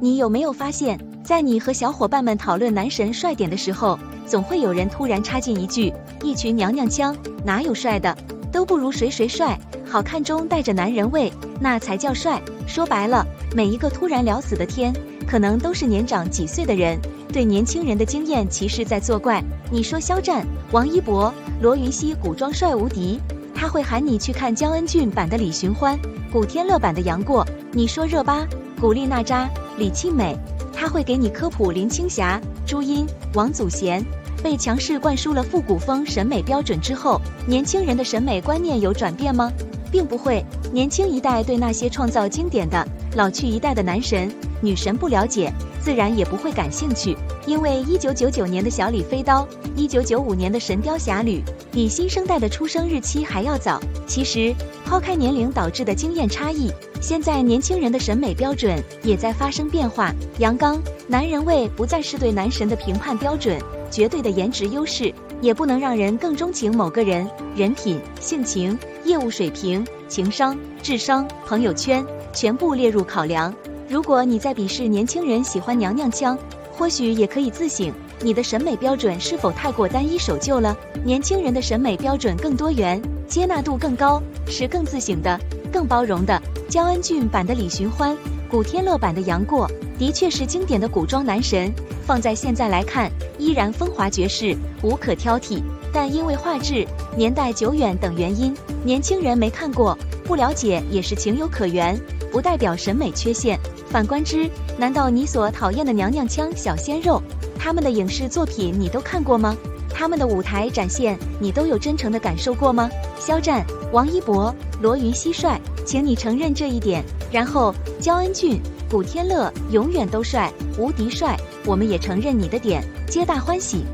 你有没有发现，在你和小伙伴们讨论男神帅点的时候，总会有人突然插进一句：一群娘娘腔，哪有帅的，都不如谁帅，好看中带着男人味，那才叫帅。说白了，每一个突然聊死的天，可能都是年长几岁的人对年轻人的经验歧视在作怪。你说肖战、王一博、罗云熙古装帅无敌，他会喊你去看姜恩俊版的李寻欢，古天乐版的杨过。你说热巴、古力娜扎、李沁美，他会给你科普林青霞、朱茵、王祖贤。被强势灌输了复古风审美标准之后，年轻人的审美观念有转变吗？并不会。年轻一代对那些创造经典的老去一代的男神女神不了解，自然也不会感兴趣。因为1999年的小李飞刀，1995年的神雕侠侣，比新生代的出生日期还要早。其实抛开年龄导致的经验差异，现在年轻人的审美标准也在发生变化。阳刚男人味不再是对男神的评判标准，绝对的颜值优势也不能让人更钟情某个人。人品、性情、业务水平、情商、智商、朋友圈全部列入考量。如果你在鄙视年轻人喜欢娘娘腔，或许也可以自省，你的审美标准是否太过单一守旧了？年轻人的审美标准更多元，接纳度更高，是更自省的，更包容的。姜恩俊版的李寻欢，古天乐版的杨过，的确是经典的古装男神，放在现在来看，依然风华绝世，无可挑剔。但因为画质、年代久远等原因，年轻人没看过，不了解也是情有可原，不代表审美缺陷。反观之，难道你所讨厌的娘娘腔小鲜肉，他们的影视作品你都看过吗？他们的舞台展现你都有真诚的感受过吗？肖战、王一博、罗云熙帅，请你承认这一点。然后焦恩俊、古天乐永远都帅，无敌帅，我们也承认你的点，皆大欢喜。